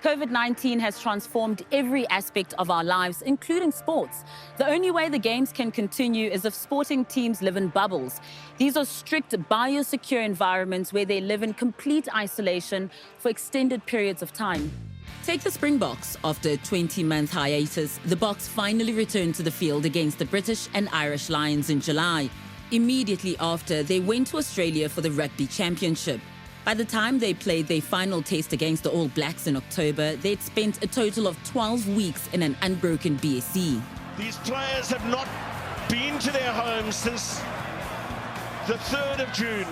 COVID-19 has transformed every aspect of our lives, including sports. The only way the games can continue is if sporting teams live in bubbles. These are strict, biosecure environments where they live in complete isolation for extended periods of time. Take the Springboks. After a 20-month hiatus, the Boks finally returned to the field against the British and Irish Lions in July. Immediately after, they went to Australia for the Rugby Championship. By the time they played their final test against the All Blacks in October, they'd spent a total of 12 weeks in an unbroken BSc. These players have not been to their homes since the 3rd of June.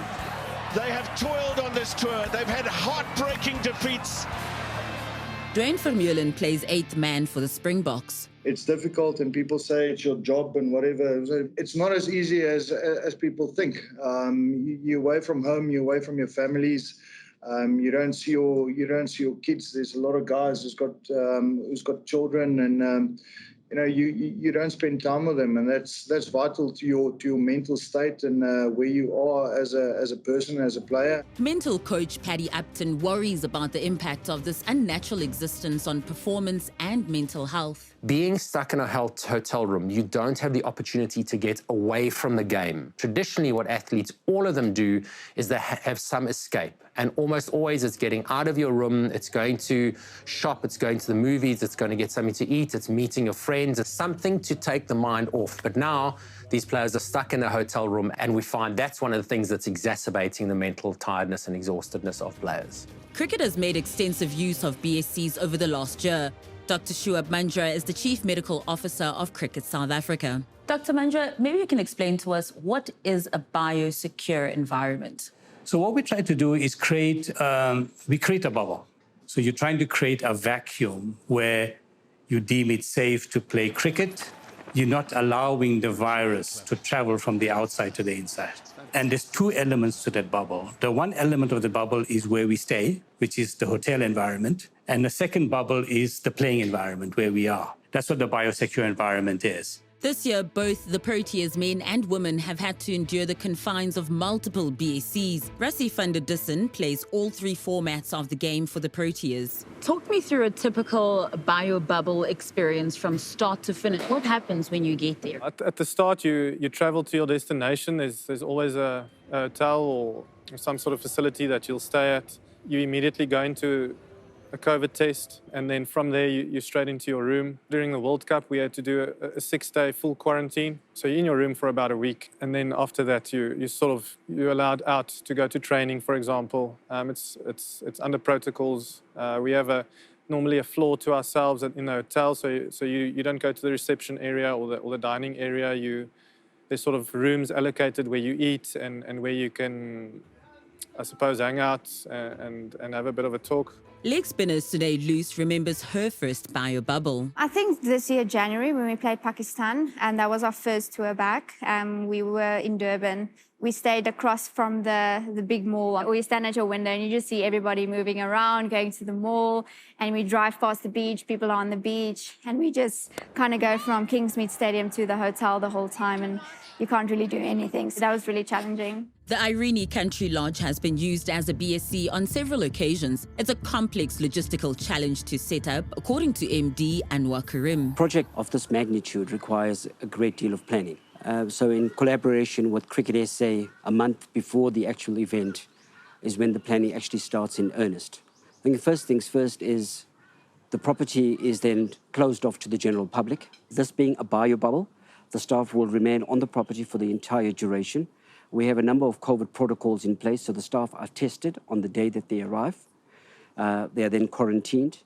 They have toiled on this tour. They've had heartbreaking defeats. 𝗀𝗵𝗶𝘀 plays 8th man for the Springboks. It's difficult and people say it's your job and whatever. It's not as easy as people think. You're away from home, you're away from your families. You don't see your kids. There's a lot of guys who's got children, and you don't spend time with them, and that's vital to your mental state and where you are as a person, as a player. Mental coach Paddy Upton worries about the impact of this unnatural existence on performance and mental health. Being stuck in a hotel room, you don't have the opportunity to get away from the game. Traditionally, what athletes, all of them do, is they have some escape. And almost always it's getting out of your room, it's going to shop, it's going to the movies, it's going to get something to eat, it's meeting your friends, it's something to take the mind off. But now these players are stuck in a hotel room, and we find that's one of the things that's exacerbating the mental tiredness and exhaustedness of players. Cricket has made extensive use of BSCs over the last year. Dr. 𝗀𝗵𝗶𝘀 is the Chief Medical Officer of Cricket South Africa. Dr. 𝗀𝗵𝗶𝘀, maybe you can explain to us, what is a biosecure environment? So what we try to do is create a bubble. So you're trying to create a vacuum where you deem it safe to play cricket. You're not allowing the virus to travel from the outside to the inside. And there's two elements to that bubble. The one element of the bubble is where we stay, which is the hotel environment. And the second bubble is the playing environment where we are. That's what the biosecure environment is. This year, both the Proteas men and women have had to endure the confines of multiple BSCs. 𝗀𝗏𝗪𝗏 plays all 3 formats of the game for the Proteas. Talk me through a typical bio bubble experience from start to finish. What happens when you get there? At the start, you travel to your destination. There's always a hotel or some sort of facility that you'll stay at. You immediately go into a COVID test, and then from there you're straight into your room. During the World Cup, we had to do a 6-day full quarantine. So you're in your room for about a week, and then after that you're allowed out to go to training, for example. It's under protocols. We have normally a floor to ourselves in the hotel, so you don't go to the reception area or the dining area. There's sort of rooms allocated where you eat and where you can, I suppose, hang out and have a bit of a talk. Leg spinner Sunay Loose remembers her first bio bubble. I think this year, January, when we played Pakistan, and that was our first tour back. We were in Durban. We stayed across from the big mall. We stand at your window and you just see everybody moving around, going to the mall, and we drive past the beach, people are on the beach, and we just kind of go from Kingsmead Stadium to the hotel the whole time, and you can't really do anything. So that was really challenging. The Irene Country Lodge has been used as a BSc on several occasions. It's a complex logistical challenge to set up, according to MD Anwar Karim. A project of this magnitude requires a great deal of planning. So in collaboration with Cricket SA, a month before the actual event is when the planning actually starts in earnest. I think the first things first is the property is then closed off to the general public. This being a bio bubble, the staff will remain on the property for the entire duration. We have a number of COVID protocols in place, so the staff are tested on the day that they arrive. They are then quarantined,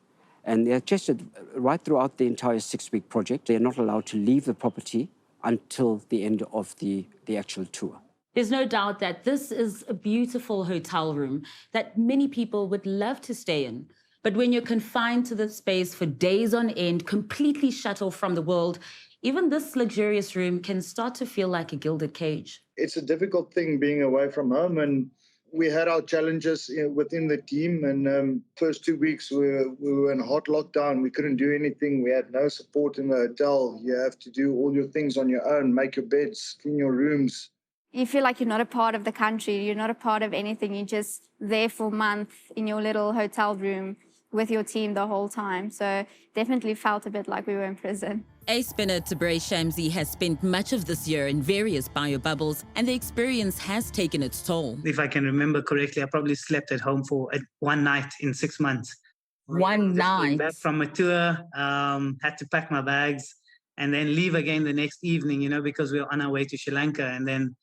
and they are tested right throughout the entire 6-week project. They are not allowed to leave the property until the end of the actual tour. There's no doubt that this is a beautiful hotel room that many people would love to stay in. But when you're confined to the space for days on end, completely shut off from the world, even this luxurious room can start to feel like a gilded cage. It's a difficult thing being away from home, and we had our challenges within the team. And first 2 weeks we were in hot lockdown. We couldn't do anything. We had no support in the hotel. You have to do all your things on your own, make your beds, clean your rooms. You feel like you're not a part of the country. You're not a part of anything. You're just there for a month in your little hotel room, with your team the whole time. So definitely felt a bit like we were in prison. 𝗀𝗵𝗶𝘀𝗵𝗃𝗀𝗃 has spent much of this year in various biobubbles, and the experience has taken its toll. If I can remember correctly, I probably slept at home for one night in 6 months. One night? Back from a tour, had to pack my bags and then leave again the next evening, you know, because we were on our way to Sri Lanka. And then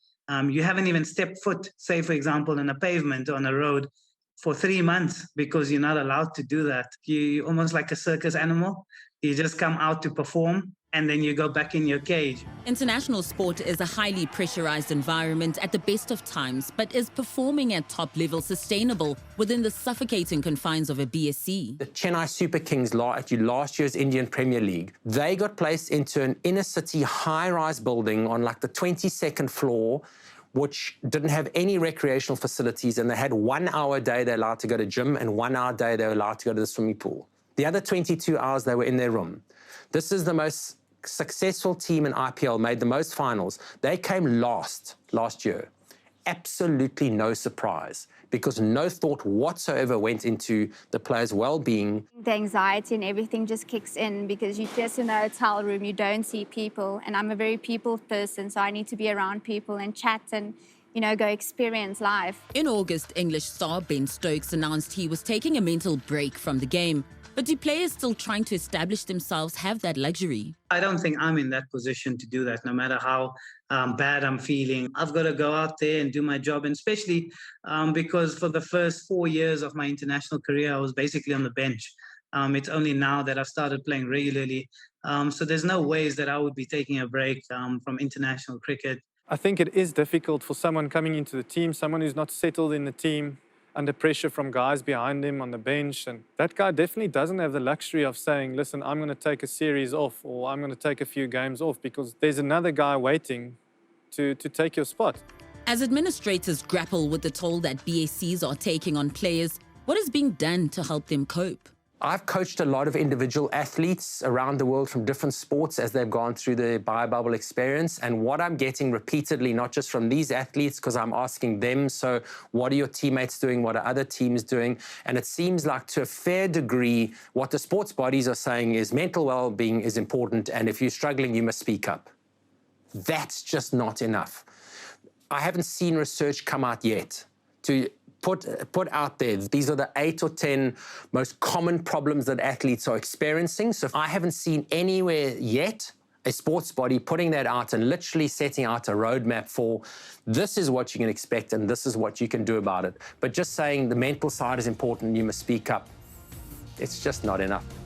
you haven't even stepped foot, say, for example, on a pavement, on a road, for 3 months because you're not allowed to do that. You're almost like a circus animal. You just come out to perform and then you go back in your cage. International sport is a highly pressurized environment at the best of times, but is performing at top level sustainable within the suffocating confines of a BSc? The Chennai Super Kings at last year's Indian Premier League, they got placed into an inner city high-rise building on like the 22nd floor, which didn't have any recreational facilities, and they had 1 hour a day they're allowed to go to gym and 1 hour a day they were allowed to go to the swimming pool. The other 22 hours they were in their room. This is the most successful team in IPL, made the most finals. They came last year. Absolutely no surprise, because no thought whatsoever went into the players' well-being. The anxiety and everything just kicks in because you're just in a hotel room, you don't see people, and I'm a very people person, so I need to be around people and chat and, you know, go experience life. In August, English star Ben Stokes announced he was taking a mental break from the game. But do players still trying to establish themselves have that luxury? I don't think I'm in that position to do that, no matter how bad I'm feeling. I've got to go out there and do my job, and especially because for the first 4 years of my international career, I was basically on the bench. It's only now that I've started playing regularly. So there's no ways that I would be taking a break from international cricket. I think it is difficult for someone coming into the team, someone who's not settled in the team, under pressure from guys behind him on the bench. And that guy definitely doesn't have the luxury of saying, listen, I'm going to take a series off, or I'm going to take a few games off, because there's another guy waiting to take your spot. As administrators grapple with the toll that BSCs are taking on players, what is being done to help them cope? I've coached a lot of individual athletes around the world from different sports as they've gone through the bio-bubble experience. And what I'm getting repeatedly, not just from these athletes, because I'm asking them, so what are your teammates doing? What are other teams doing? And it seems like to a fair degree, what the sports bodies are saying is mental well-being is important. And if you're struggling, you must speak up. That's just not enough. I haven't seen research come out yet to put out there, these are the 8 or 10 most common problems that athletes are experiencing. So I haven't seen anywhere yet a sports body putting that out and literally setting out a roadmap for this is what you can expect and this is what you can do about it. But just saying the mental side is important, you must speak up, it's just not enough.